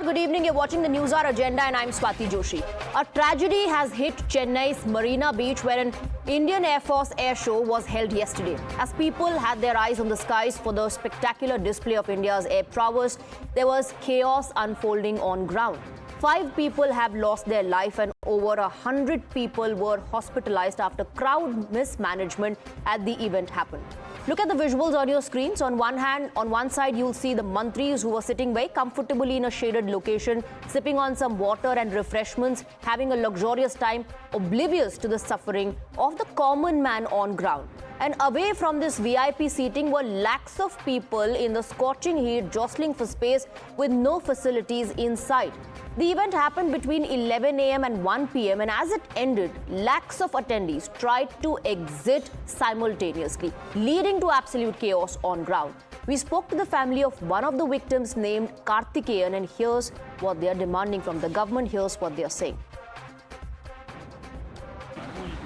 good evening. You're watching the Newshour Agenda and I'm Swati Joshi. A tragedy has hit Chennai's Marina Beach where an Indian Air Force air show was held yesterday. As people had their eyes on the skies for the spectacular display of India's air prowess, there was chaos unfolding on ground. 5 people have lost their life and over 100 people were hospitalized after crowd mismanagement at the event happened. Look at the visuals on your screens. On one side, you'll see the mantris who were sitting very comfortably in a shaded location, sipping on some water and refreshments, having a luxurious time, oblivious to the suffering of the common man on ground. And away from this VIP seating were lakhs of people in the scorching heat, jostling for space with no facilities inside. The event happened between 11 a.m. and 1 p.m. and as it ended, lakhs of attendees tried to exit simultaneously, leading to absolute chaos on ground. We spoke to the family of one of the victims named Karthikeyan, and here's what they are demanding from the government. Here's what they are saying.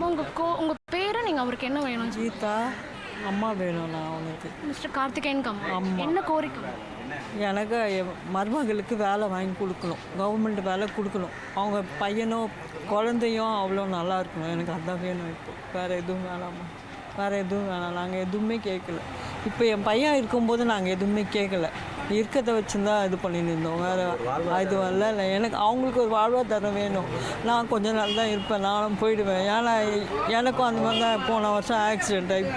உங்க பேரை நீங்க அவருக்கு என்ன வேணும்? கீதா அம்மா வேணும். நான் அவனுக்கு மிஸ்டர் கார்த்திகேயன் என்ன கோரிக்கை? எனக்கு மருமகளுக்கு வேலை வாங்கி கொடுக்கணும், கவர்மெண்ட் வேலை கொடுக்கணும். அவங்க பையனும் குழந்தையும் அவ்வளோ நல்லா இருக்கணும். எனக்கு அதான் வேணும். இப்போ வேறு எதுவும் வேணாமா? வேறு எதுவும் வேணாம். நாங்கள் எதுவுமே கேட்கல. இப்போ என் பையன் இருக்கும்போது நாங்கள் எதுவுமே கேட்கல. இருக்கிறத வச்சுருந்தா இது பண்ணிட்டு இருந்தோம். வேறு இது வரல. எனக்கு அவங்களுக்கு ஒரு வாழ்வாதாரம் வேணும். நான் கொஞ்ச நாள் தான் இருப்பேன், நானும் போயிடுவேன். ஏன்னா எனக்கும் அந்த மாதிரி தான் போன வருஷம் ஆக்சிடெண்ட் ஆகி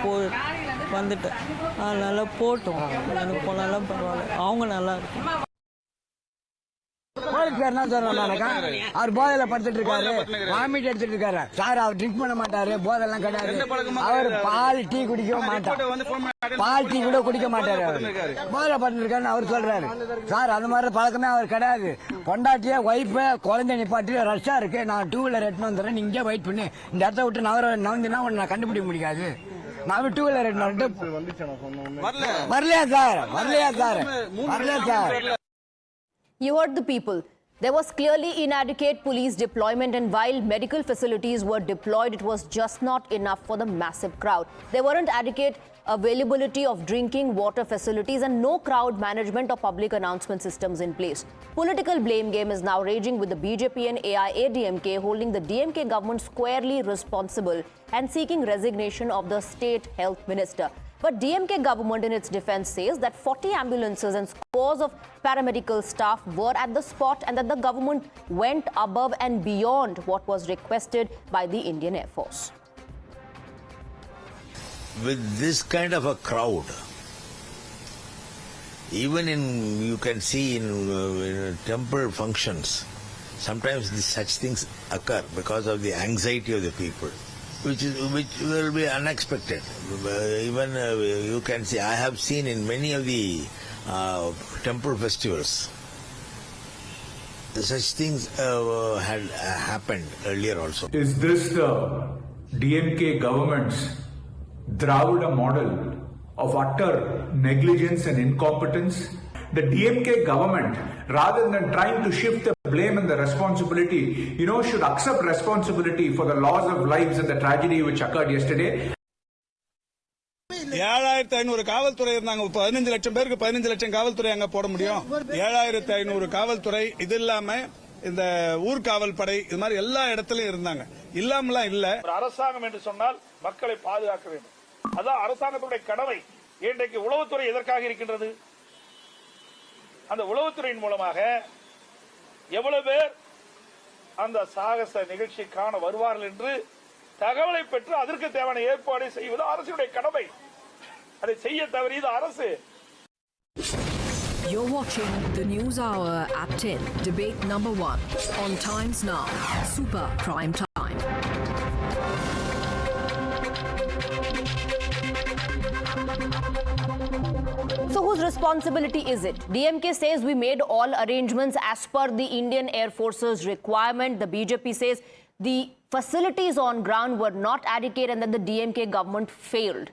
வந்துட்டேன். அதனால போட்டோம், எனக்கு போனாலும் பரவாயில்ல, அவங்க நல்லா இருக்கும். போலீஸ் பேர் என்ன சொல்றாங்க? அவர் போதையில படுத்துட்டு இருக்காரு, வாமிட் எடுத்துட்டு இருக்காரு. சார் அவர் ட்ரிங்க் பண்ண மாட்டாரு, போதெல்லாம் கிடையாது. அவர் பால் டீ குடிக்க மாட்டார், பால் டீ கூட குடிக்க மாட்டாரு. போதையில படுத்துட்டு இருக்காருன்னு அவர் சொல்றாரு. சார் அந்த மாதிரி பழக்கமே அவர் கிடையாது. பொண்டாட்டிய ஒய்ஃப குழந்தை நிப்பாட்டி ரஷ்ஷா இருக்கு, நான் 2 வீலர் எடுத்துன்னு வந்துடுறேன், நீங்க இங்கே வெயிட் பண்ணி இந்த இடத்த விட்டு நவந்தினா உன்னை நான் கண்டுபிடிக்க முடியாது. நான் 2 வீலர் எடுத்து வரலையா சார்? வரலையா சார்? வரலையா sir? You heard the people. There was clearly inadequate police deployment, and while medical facilities were deployed, it was just not enough for the massive crowd. There weren't adequate availability of drinking water facilities and no crowd management or public announcement systems in place. Political blame game is now raging with the BJP and AIADMK holding the DMK government squarely responsible and seeking resignation of the state health minister. But DMK government in its defense says that 40 ambulances and scores of paramedical staff were at the spot and that the government went above and beyond what was requested by the Indian Air Force. With this kind of a crowd, even you can see in temple functions, sometimes such things occur because of the anxiety of the people, which will be unexpected. Even you can see, I have seen in many of the temple festivals, such things had happened earlier also. Is this the DMK government's Dravida model of utter negligence and incompetence? The DMK government, rather than trying to shift the blame and the responsibility, should accept responsibility for the loss of lives and the tragedy which occurred yesterday. 7500 காவல்துறை இருந்தாங்க. 15 லட்சம் பேருக்கு 15 லட்சம் காவல்துறை அங்க போட முடியும்? 7500 காவல்துறை, இது இல்லாம இந்த ஊர்காவல் படை, இது மாதிரி எல்லா இடத்துலயும் இருந்தாங்க. இல்லாமலாம் இல்ல. அரசாங்கம் என்று சொன்னால் மக்களை பாதுகாக்க வேண்டும். அதான் அரசாங்கத்துடைய கடமை. இன்றைக்கு உளவுத்துறை எதற்காக இருக்கின்றது? அந்த உளவுத்துறையின் மூலமாக எவ்வளவு பேர் அந்த சாகச நிகழ்ச்சிக்கான வருவார்கள் என்று தகவலை பெற்று அதற்கு தேவையான ஏற்பாடு செய்வது அரசுடைய கடமை. அதை செய்ய தவறியது அரசு. You're watching the News Hour at 10, debate number 1 on Times Now, Super Prime Time. So whose responsibility is it? DMK says we made all arrangements as per the Indian Air Force's requirement. The BJP says the facilities on ground were not adequate and that the DMK government failed.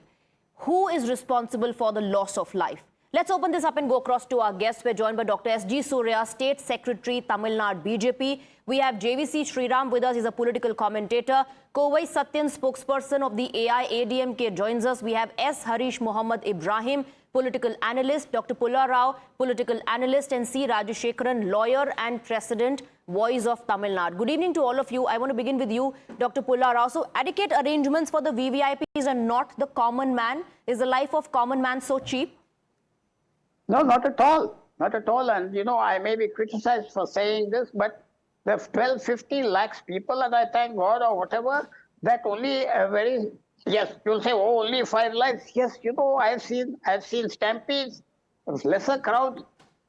Who is responsible for the loss of life? Let's open this up and go across to our guests. We're joined by Dr. S.G. Surya, State Secretary, Tamil Nadu BJP. We have JVC Sriram with us. He's a political commentator. Kovai Satyan, spokesperson of the AIADMK, joins us. We have S. Harish Mohammed Ibrahim, political analyst, Dr. Pulla Rao, political analyst, and C. Rajashekaran, lawyer and president, Voice of Tamil Nadu. Good evening to all of you. I want to begin with you, Dr. Pulla Rao. So, adequate arrangements for the VVIPs and not the common man. Is the life of common man so cheap? No, not at all. Not at all. And, you know, I may be criticized for saying this, but the 12-15 lakhs people, and I thank God or whatever, that only a very, yes, you'll say, oh, only 5 lakhs. Yes, you know, I've seen stampedes, lesser crowd,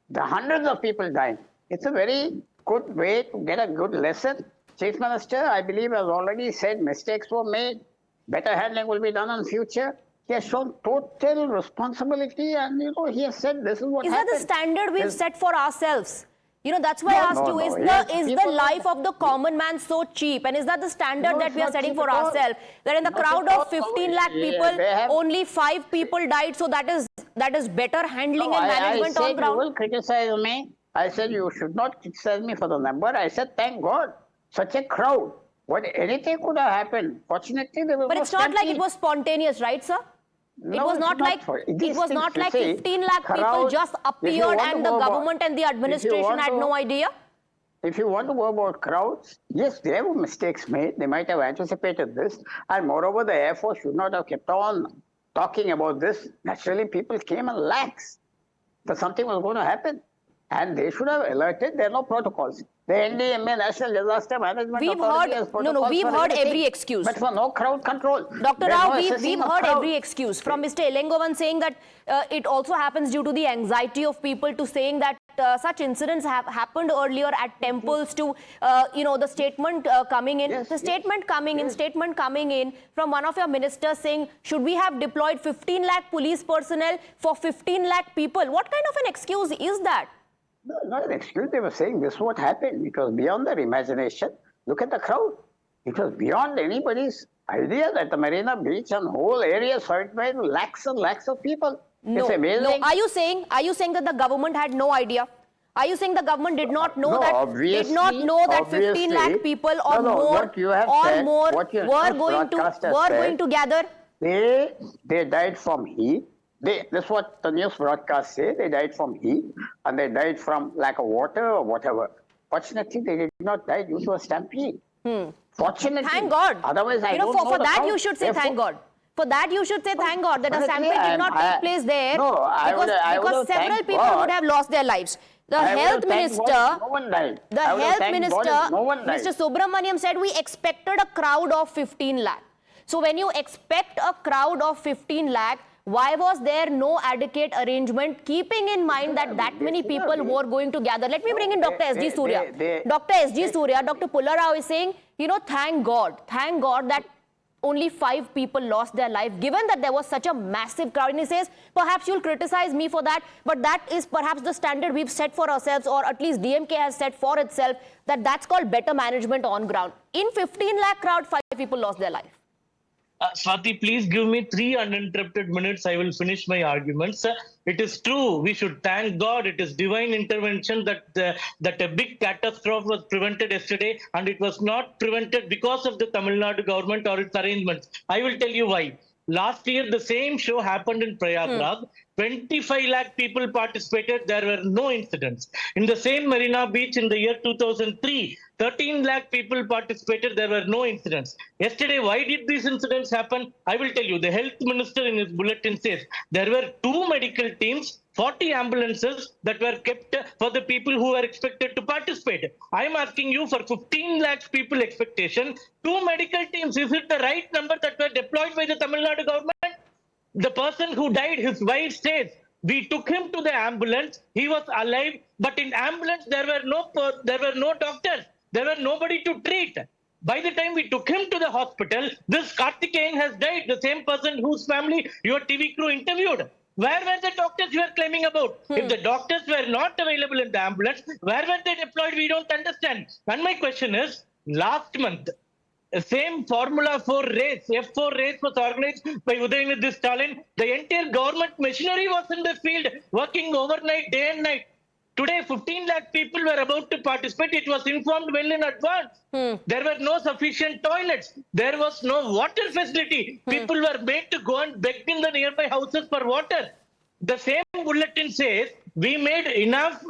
the hundreds of people dying. It's a very good way to get a good lesson. Chief Minister, I believe, has already said mistakes were made. Better handling will be done in future. He has shown total responsibility, and, you know, he has said this is what happened. Is that the standard we've set for ourselves? You know, that's why I asked you, is the life of the common man so cheap? And is that the standard that we are setting for ourselves? That in the crowd of 15 lakh people, only 5 people died, so that is better handling and management on ground? You will criticize me. I said you should not criticize me for the number. I said, thank God, such a crowd. What, anything could have happened. Fortunately, there was But no it's not like it was spontaneous, right, sir? No, it was not like 15 lakh people just appeared and the government and the administration had no idea. If you want to go about crowds, yes, there were mistakes made. They might have anticipated this. And moreover, the Air Force should not have kept on talking about this. Naturally, people came in lakhs that something was going to happen. And they should have alerted. There are no protocols. The NDMA, National Disaster Management Authority, has protocols. We've heard every excuse. But for no crowd control. Dr. Rao, we've heard every excuse. From Mr. Elengovan saying that it also happens due to the anxiety of people, to saying that such incidents have happened earlier at temples, to, you know, the statement coming in. Yes, the statement coming in from one of your ministers saying, should we have deployed 15 lakh police personnel for 15 lakh people? What kind of an excuse is that? No, not an excuse. They were saying this is what happened. It was beyond their imagination. Look at the crowd. It was beyond anybody's idea that the Marina Beach and whole area served by lakhs and lakhs of people. No, it's amazing. No. Are you saying that the government had no idea? Are you saying the government did not know that 15 lakh people or more were going to gather? They died from heat. That's what the news broadcasts say. They died from heat and they died from lack of water or whatever. Fortunately, they did not die due to a stampede. Fortunately. Thank God. Otherwise, I don't know for that you should say thank God. For that you should say thank God that a stampede did not take place there, because several people would have lost their lives. The health minister, Mr. Subramaniam, said we expected a crowd of 15 lakh. So when you expect a crowd of 15 lakh, why was there no adequate arrangement, keeping in mind that many people were going to gather? Let me bring in Dr. S.G. Surya. Dr. S.G. Surya, Dr. Pulla Rao is saying, you know, thank God that only 5 people lost their life, given that there was such a massive crowd. And he says, perhaps you'll criticize me for that, but that is perhaps the standard we've set for ourselves, or at least DMK has set for itself, that's called better management on ground. In 15 lakh crowd, 5 people lost their life. Swati, please give me 3 uninterrupted minutes. I will finish my arguments. It is true. We should thank God. It is divine intervention that a big catastrophe was prevented yesterday, and it was not prevented because of the Tamil Nadu government or its arrangements. I will tell you why. Last year, the same show happened in Prayagraj. 25 lakh people participated. There were no incidents. In the same Marina Beach in the year 2003, 13 lakh people participated. There were no incidents. Yesterday, why did these incidents happen? I will tell you. The health minister in his bulletin says there were 2 medical teams, 40 ambulances that were kept for the people who were expected to participate. I am asking you, for 15 lakh people expectation, 2 medical teams. Is it the right number that were deployed by the Tamil Nadu government? The person who died, his wife says, we took him to the ambulance. He was alive, but in ambulance there were no doctors. There were nobody to treat. By the time we took him to the hospital, this Karthikeyan has died. The same person whose family your TV crew interviewed. Where were the doctors you are claiming about? If the doctors were not available in the ambulance, where were they deployed? We don't understand. And my question is, last month, the same Formula 4 race, F4 race, was organized by Udayamidhi Stalin. The entire government machinery was in the field, working overnight, day and night. Today, 15 lakh people were about to participate. It was informed well in advance. There were no sufficient toilets. There was no water facility. People were made to go and beg in the nearby houses for water. The same bulletin says we made enough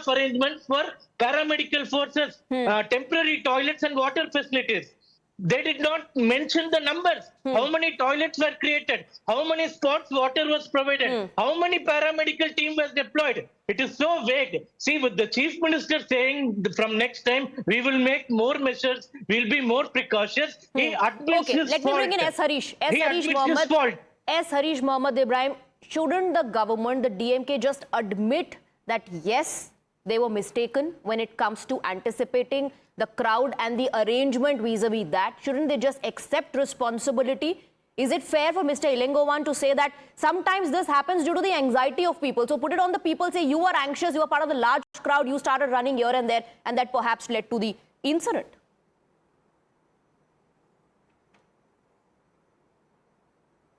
arrangements for paramedical forces, temporary toilets and water facilities. They did not mention the numbers. How many toilets were created? How many spots water was provided? How many paramedical team was deployed? It is so vague. See, with the chief minister saying from next time we will make more measures, we'll be more precautious. He admits his let fault. me bring in S. Harish. He admits his fault. S. Harish Mohammed Ibrahim, shouldn't the government, the DMK, just admit that yes, they were mistaken when it comes to anticipating the crowd and the arrangement vis-a-vis that? Shouldn't they just accept responsibility? Is it fair for Mr. Ilengovan to say that sometimes this happens due to the anxiety of people? So put it on the people, say you were anxious, you were part of the large crowd, you started running here and there, and that perhaps led to the incident.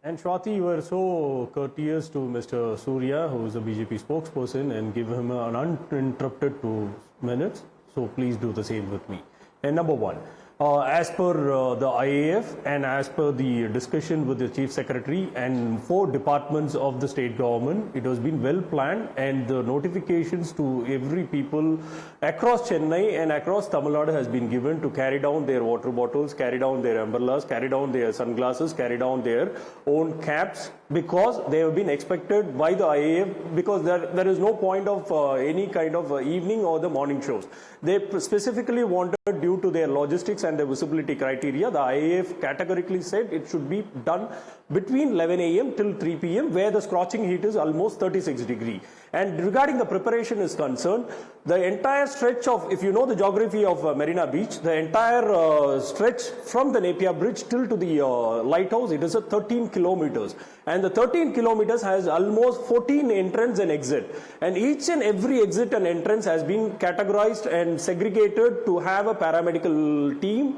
And Swati, you were so courteous to Mr. Surya, who is a BJP spokesperson, and give him an uninterrupted 2 minutes. So please do the same with me. And number one, as per the IAF and as per the discussion with the Chief Secretary and 4 departments of the state government, it has been well planned, and the notifications to every people across Chennai and across Tamil Nadu has been given to carry down their water bottles, carry down their umbrellas, carry down their sunglasses, carry down their own caps, because they have been expected by the IAF, because there is no point of any kind of evening or the morning shows. They specifically wanted, due to their logistics and the visibility criteria, the IAF categorically said it should be done between 11 a.m. till 3 p.m. where the scorching heat is almost 36 degrees. And regarding the preparation is concerned, the entire stretch of, if you know the geography of Marina Beach, the entire stretch from the Napier Bridge till to the lighthouse, it is a 13 kilometers. And the 13 kilometers has almost 14 entrance and exit. And each and every exit and entrance has been categorized and segregated to have a paramedical team,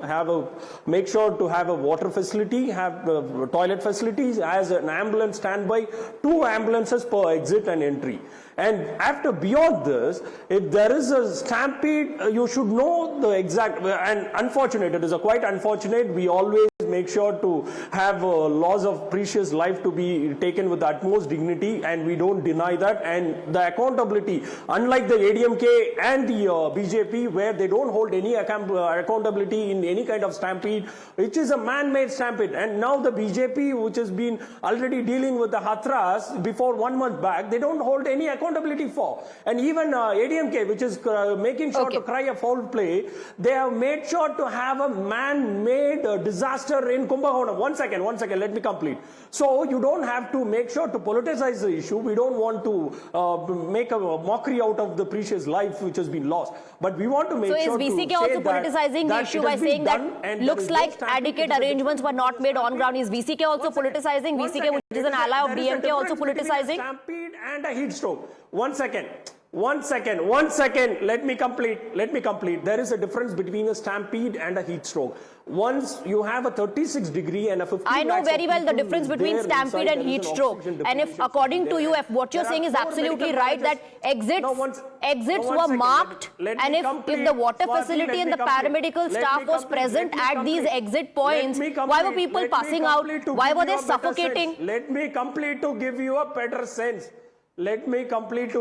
make sure to have a water facility, have toilet facilities, as an ambulance standby, 2 ambulances per exit and entry. And after beyond this, if there is a stampede, you should know the exact, and unfortunate, it is a quite unfortunate, we always make sure to have loss of precious life to be taken with the utmost dignity, and we don't deny that. And the accountability, unlike the AIADMK and the BJP, where they don't hold any accountability in any kind of stampede, which is a man-made stampede. And now the BJP, which has been already dealing with the Hathras before 1 month back, they don't hold any accountability for. And even AIADMK, which is making sure to cry a foul play, they have made sure to have a man-made disaster in Kumbhakonam. One second, let me complete. So you don't have to make sure to politicize the issue. We don't want to make a mockery out of the precious life which has been lost. But we want to make sure to say that... So is VCK also politicizing the issue by saying that looks like adequate arrangements were not made on ground? Is VCK also politicizing? VCK, which is an ally of DMK, also politicizing? Stampede and a heat stroke. One second. Let me complete. There is a difference between a stampede and a heat stroke. Once you have a 36 degree and a 50 I know very well the difference between stampede and heat stroke. And if, according to you, if what you're saying is absolutely right, that exits were marked, and if the water facility and the paramedical staff was present at these exit points, why were people passing out? Why were they suffocating? Let me complete to give you a better sense. Let me complete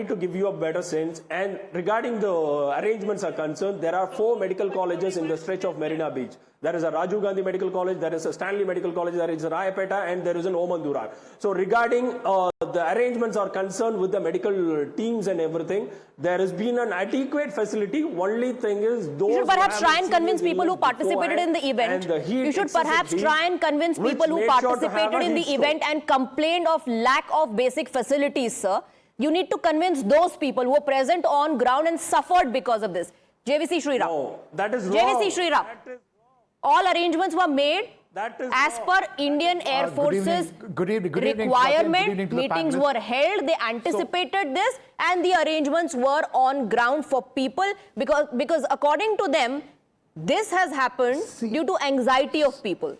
to give you a better sense. And regarding the arrangements are concerned, there are 4 medical colleges in the stretch of Marina Beach. There is a Rajiv Gandhi Medical College, there is a Stanley Medical College, there is a Rayapeta, and there is an Omandurar. So regarding the arrangements are concerned with the medical teams and everything, there has been an adequate facility. Only thing is, those you should perhaps try and convince people who participated in the event. You should perhaps try and convince people who participated in the event and complained of lack of basic facilities, sir. You need to convince those people who were present on ground and suffered because of this. JVC Shriram. No, that is wrong. JVC Shriram. All arrangements were made as per Indian Air Force's requirement. Meetings were held. They anticipated this, and the arrangements were on ground for people because according to them, this has happened due to anxiety of people.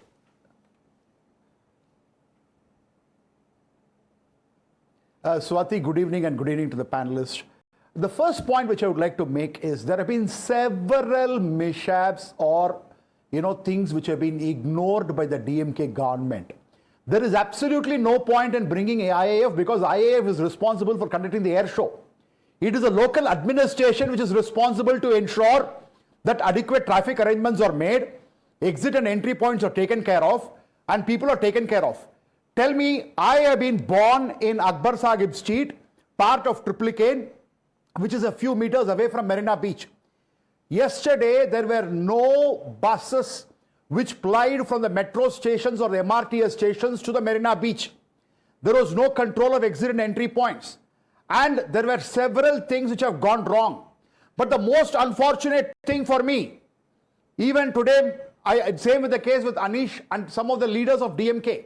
Swati, good evening, and good evening to the panelists. The first point which I would like to make is there have been several mishaps or things which have been ignored by the DMK government. There is absolutely no point in bringing IAF because IAF is responsible for conducting the air show. It is a local administration which is responsible to ensure that adequate traffic arrangements are made, exit and entry points are taken care of, and people are taken care of. Tell me, I have been born in Akbar Sahib Street, part of Triplicane, which is a few meters away from Marina Beach. Yesterday, there were no buses which plied from the metro stations or the MRTS stations to the Marina Beach. There was no control of exit and entry points. And there were several things which have gone wrong. But the most unfortunate thing for me, even today, same with the case with Anish and some of the leaders of DMK.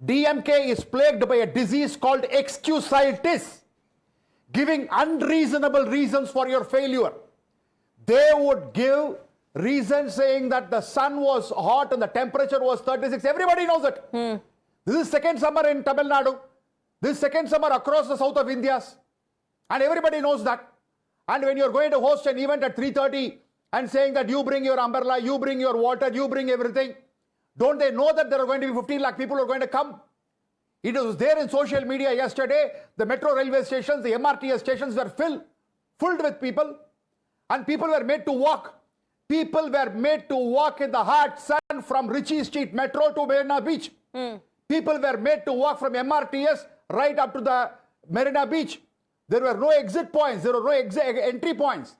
DMK is plagued by a disease called excusitis, giving unreasonable reasons for your failure. They would give reasons saying that the sun was hot and the temperature was 36. Everybody knows it. This is second summer in Tamil Nadu. This is second summer across the south of India. And everybody knows that. And when you're going to host an event at 3:30 and saying that you bring your umbrella, you bring your water, you bring everything, don't they know that there are going to be 15 lakh people who are going to come? It was there in social media yesterday. The metro railway stations, the MRTS stations were filled with people. And people were made to walk. People were made to walk in the hot sun from Ritchie Street Metro to Marina Beach. People were made to walk from MRTS right up to the Marina Beach. There were no exit points. There were no entry points.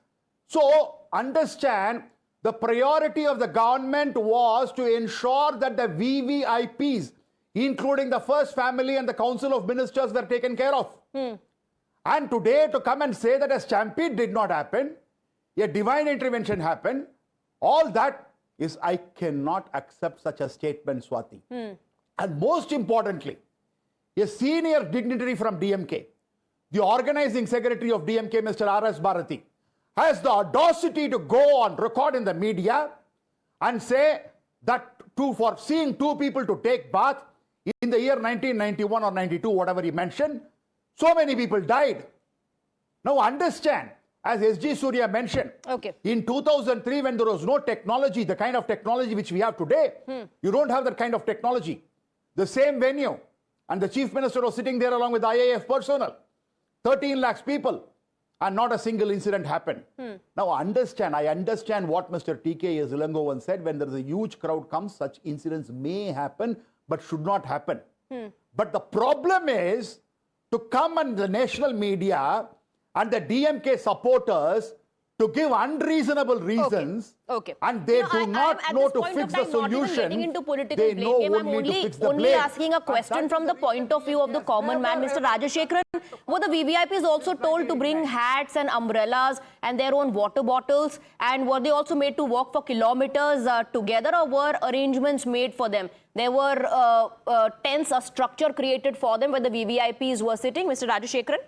So, understand, the priority of the government was to ensure that the VVIPs, including the first family and the Council of Ministers, were taken care of. And today, to come and say that a stampede did not happen, a divine intervention happened, all that is, I cannot accept such a statement, Swati. And most importantly, a senior dignitary from DMK, the organizing secretary of DMK, Mr. R.S. Bharati, has the audacity to go on record in the media and say that for seeing two people to take bath in the year 1991 or 92, whatever he mentioned, so many people died. Now understand, as S.G. Surya mentioned, in 2003 when there was no technology, the kind of technology which we have today, you don't have that kind of technology. The same venue, and the chief minister was sitting there along with IAF personnel, 13 lakhs people, and not a single incident happened. Now I understand what Mr. T.K. Zilango once said, when there is a huge crowd comes, such incidents may happen, but should not happen. But the problem is, to come on the national media and the DMK supporters to give unreasonable reasons, and they do not know to fix the solution. They know only to fix the blame. Only asking a question from the point of view of the common man. Mr. Rajashekharan, were the VVIPs also told to bring hats and umbrellas and their own water bottles? And were they also made to walk for kilometers together, or were arrangements made for them? There were tents, a structure created for them where the VVIPs were sitting. Mr. Rajashekharan?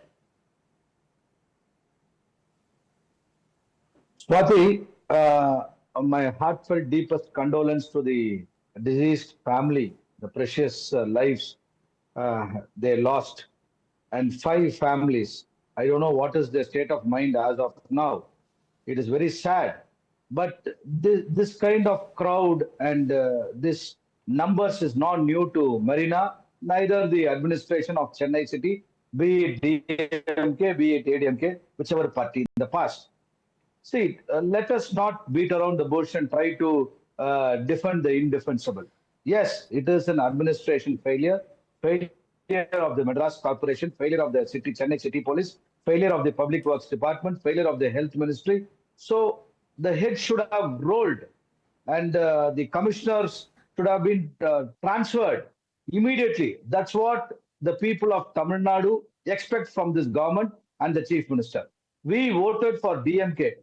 Swati, my heartfelt deepest condolence to the deceased family, the precious lives they lost, and 5 families. I don't know what is their state of mind as of now. It is very sad. But this kind of crowd and this numbers is not new to Marina, neither the administration of Chennai City, be it DMK, be it AIADMK, whichever party in the past. See, let us not beat around the bush and try to defend the indefensible. Yes, it is an administration failure of the Madras Corporation, failure of the Chennai City Police, failure of the Public Works Department, failure of the Health Ministry. So the head should have rolled, and the commissioners should have been transferred immediately. That's what the people of Tamil Nadu expect from this government and the Chief Minister. We voted for DMK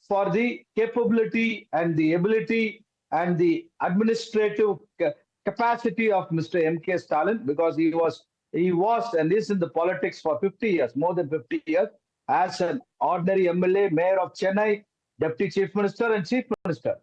for the capability and the ability and the administrative capacity of Mr. M.K. Stalin, because he was and is in the politics for 50 years, more than 50 years, as an ordinary MLA, Mayor of Chennai, Deputy Chief Minister and Chief Minister.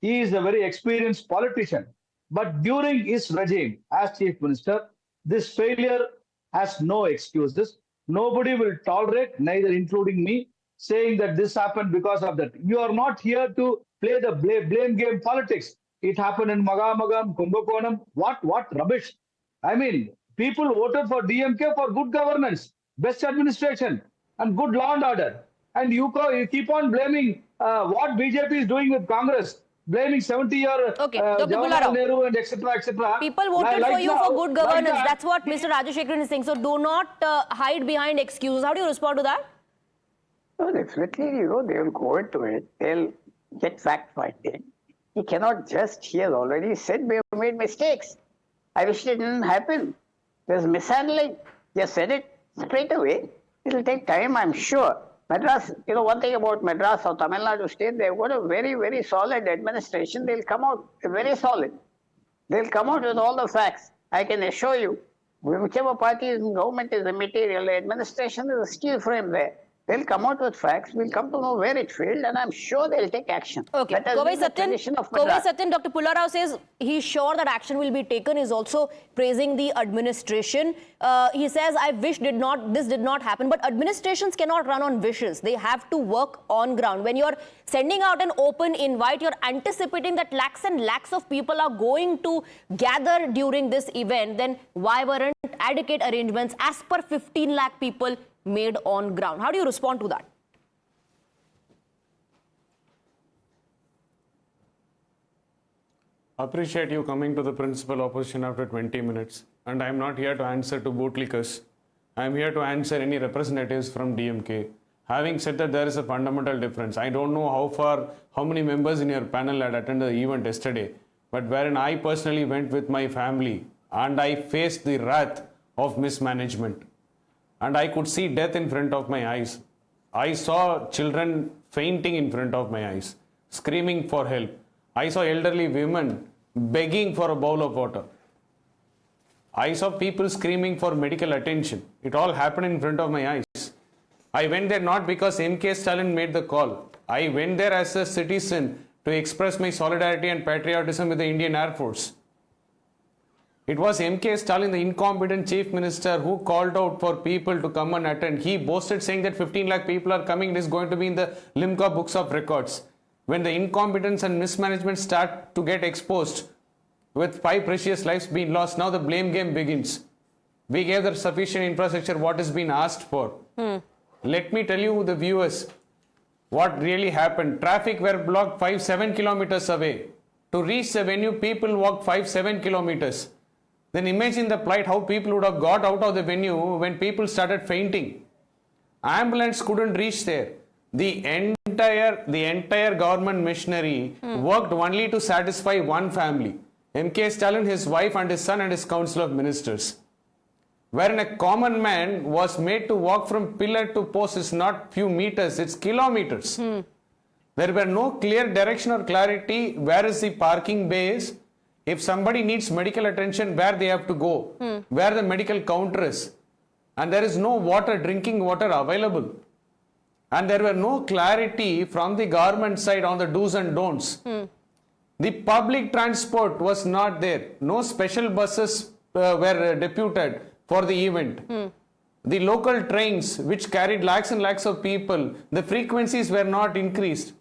He is a very experienced politician. But during his regime as Chief Minister, this failure has no excuses. Nobody will tolerate, neither including me, saying that this happened because of that. You are not here to play the blame game politics. It happened in Magamagam, Kumbakonam. What rubbish. I mean, people voted for DMK for good governance, best administration, and good law and order. And you keep on blaming what BJP is doing with Congress, blaming 70-year Okay, Dr. Jawaharlal Nehru and etc. etc. People voted for you for good governance. That's what Mr. Rajashekharan is saying. So do not hide behind excuses. How do you respond to that? No, definitely, they will go into it. They'll get fact-finding. He cannot just, he has already said we have made mistakes. I wish it didn't happen. There's mishandling. He said it straight away. It'll take time, I'm sure. Madras, one thing about Madras or Tamil Nadu state, they've got a very, very solid administration. They'll come out very solid. They'll come out with all the facts. I can assure you, whichever party is in government is immaterial, the administration is a steel frame there. They'll come out with facts. We'll come to know where it failed, and I'm sure they'll take action. Okay. Kovai Satyan, Dr. Pullarao says he's sure that action will be taken. He's also praising the administration. He says, I wish this did not happen. But administrations cannot run on wishes. They have to work on ground. When you're sending out an open invite, you're anticipating that lakhs and lakhs of people are going to gather during this event. Then why weren't adequate arrangements as per 15 lakh people made on ground? How do you respond to that? Appreciate you coming to the principal opposition after 20 minutes. And I'm not here to answer to bootlickers. I'm here to answer any representatives from DMK. Having said that, there is a fundamental difference. I don't know how many members in your panel had attended the event yesterday, but wherein I personally went with my family and I faced the wrath of mismanagement. And I could see death in front of my eyes. I saw children fainting in front of my eyes, screaming for help. I saw elderly women begging for a bowl of water. I saw people screaming for medical attention. It all happened in front of my eyes. I went there not because MK Stalin made the call. I went there as a citizen to express my solidarity and patriotism with the Indian Air Force. It was MK Stalin, the incompetent chief minister, who called out for people to come and attend. He boasted saying that 15 lakh people are coming. It is going to be in the Limca books of records. When the incompetence and mismanagement start to get exposed, with 5 precious lives being lost, now the blame game begins. We gave the sufficient infrastructure what has been asked for. Let me tell you, the viewers, what really happened. Traffic were blocked 5-7 kilometers away. To reach the venue, people walked 5-7 kilometers. Then imagine the plight, how people would have got out of the venue when people started fainting. Ambulance couldn't reach there. The entire government machinery worked only to satisfy one family. MK Stalin, his wife and his son and his council of ministers. Wherein a common man was made to walk from pillar to post. It's not few meters, it's kilometers. There were no clear direction or clarity. Where is the parking base? If somebody needs medical attention, where they have to go, where the medical counter is. And there is no water, drinking water available. And there were no clarity from the government side on the do's and don'ts. The public transport was not there. No special buses were deputed for the event. The local trains, which carried lakhs and lakhs of people, the frequencies were not increased.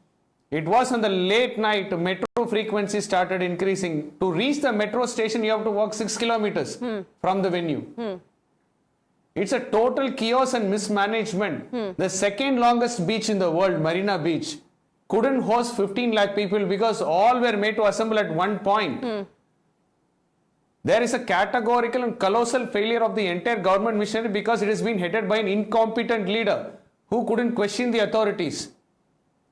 It was on the late night, metro frequency started increasing. To reach the metro station, you have to walk 6 kilometers from the venue. It's a total chaos and mismanagement. The second longest beach in the world, Marina Beach, couldn't host 15 lakh people because all were made to assemble at one point. There is a categorical and colossal failure of the entire government machinery because it has been headed by an incompetent leader who couldn't question the authorities.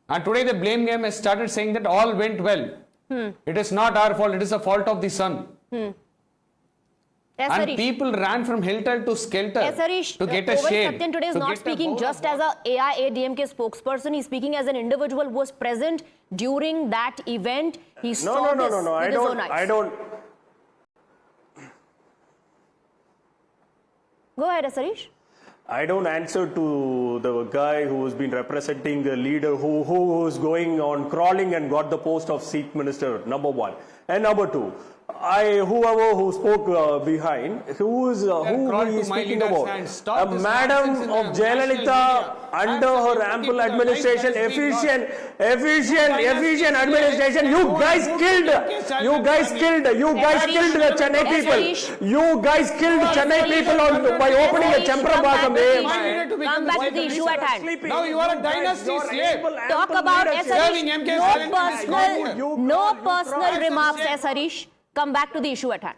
And today the blame game has started saying that all went well. It is not our fault, it is the fault of the sun. And people ran from helter to skelter to get a shade. Satyan today is not speaking just as a AIADMK spokesperson. He's speaking as an individual who was present during that event. He saw this with his own eyes. I don't. Go ahead, Sarish. I don't answer to the guy who has been representing the leader who was going on crawling and got the post of Sikh minister, number one. And number two, Whoever who spoke behind, who is speaking about? A madam of Jayalalitha under her ample administration, efficient administration. You guys killed the Chennai people. You guys killed Chennai people by opening a Champarambagam. Come back to the issue at hand. Now you are a dynasty slave. Talk about S. Serving Harish. MK No personal remarks, S. Harish. Come back to the issue at hand.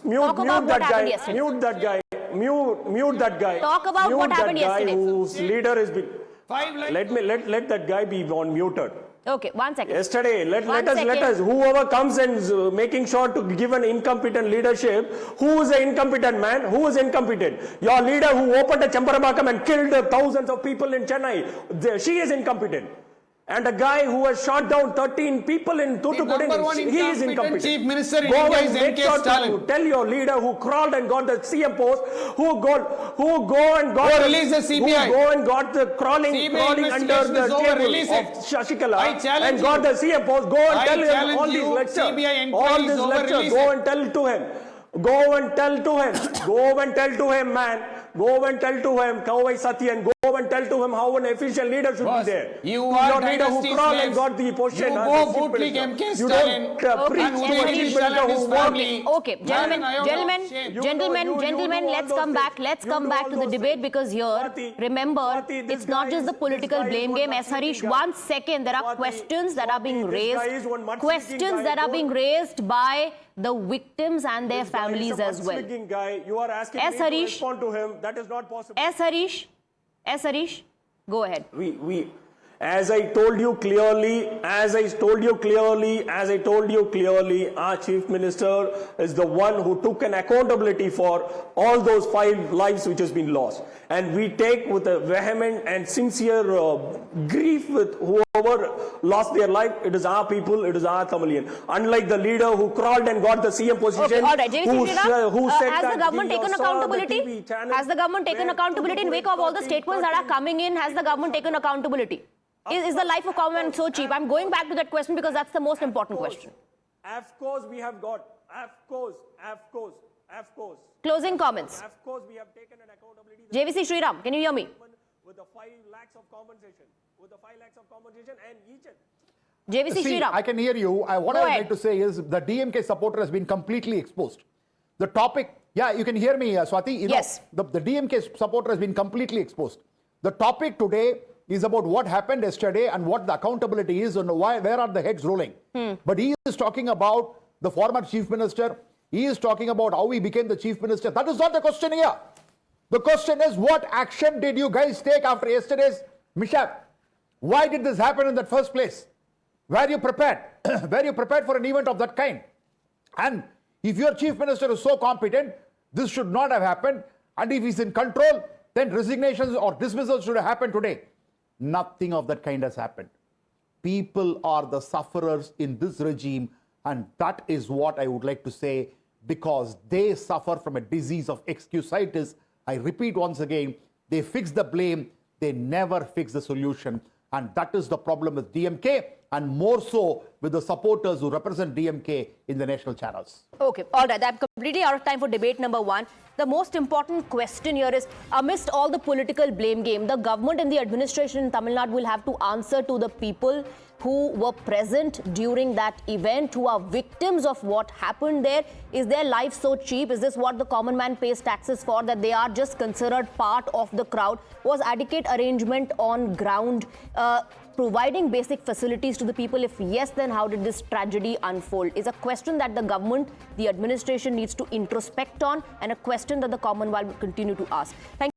Mute that guy. Mute that guy. Talk about what happened yesterday. Whose leader is being. Let that guy be on muted. Okay, 1 second. Yesterday, let us, whoever comes and is making sure to give an incompetent leadership, who is an incompetent man? Who is incompetent? Your leader who opened a Champarambagam and killed thousands of people in Chennai, she is incompetent. And a guy who has shot down 13 people in Thoothukudi, he is incompetent. Chief Minister in Go India and is make MK sure Stalin. to tell your leader who crawled and got the CM post, who release the CBI. Who go and got the crawling under the table of Shashikala and got the CM post. Go and tell him all these lectures. All these lectures. Go and tell to him. Go and tell to him, man. Go and tell to him, Kawai Satyan, go and tell to him how an efficient leader should be there. You are your leader who crawled and got the position. You go bootlick MK Stalin and Udaydin Stalin his family. Okay, gentlemen, let's come back to the debate, because here, remember, it's not just the political blame game. S. Harish, 1 second, there are questions that are being raised by the victims and their families as well. You are asking me to respond to him. That is not possible. S. Harish, go ahead. As I told you clearly, our Chief Minister is the one who took an accountability for all those 5 lives which has been lost. And we take with a vehement and sincere grief with whoever lost their life. It is our people, it is our Tamilian. Unlike the leader who crawled and got the CM position, okay, all right. who said has that the government taken accountability? Has the government taken accountability in wake of all the statements that are coming in? Has the government taken accountability? Is the life of common man so cheap? I'm going back to that question because that's the most important question. Of course we have got. Of course. Closing comments. Of course we have taken an accountability. JVC Sriram, can you hear me? With the 5 lakhs of compensation. And each and... JVC Sriram. I can hear you. What I would like to say is the DMK supporter has been completely exposed. The topic... Yeah, you can hear me, Swati. Yes. The DMK supporter has been completely exposed. The topic today is about what happened yesterday and what the accountability is and where are the heads rolling. But he is talking about the former chief minister. He is talking about how he became the chief minister. That is not the question here. The question is, what action did you guys take after yesterday's mishap? Why did this happen in the first place? Were you prepared? Were you prepared for an event of that kind? And if your chief minister is so competent, this should not have happened. And if he's in control, then resignations or dismissals should have happened today. Nothing of that kind has happened. People are the sufferers in this regime, and that is what I would like to say, because they suffer from a disease of excusitis. I repeat once again, they fix the blame, they never fix the solution, and that is the problem with DMK, and more so with the supporters who represent DMK in the national channels. Okay, all right. I'm completely out of time for debate number 1. The most important question here is, amidst all the political blame game, the government and the administration in Tamil Nadu will have to answer to the people who were present during that event, who are victims of what happened there. Is their life so cheap? Is this what the common man pays taxes for, that they are just considered part of the crowd? Was adequate arrangement on ground providing basic facilities to the people? If yes, then how did this tragedy unfold? Is a question that the government, the administration needs to introspect on, and a question that the Commonwealth will continue to ask. Thank you.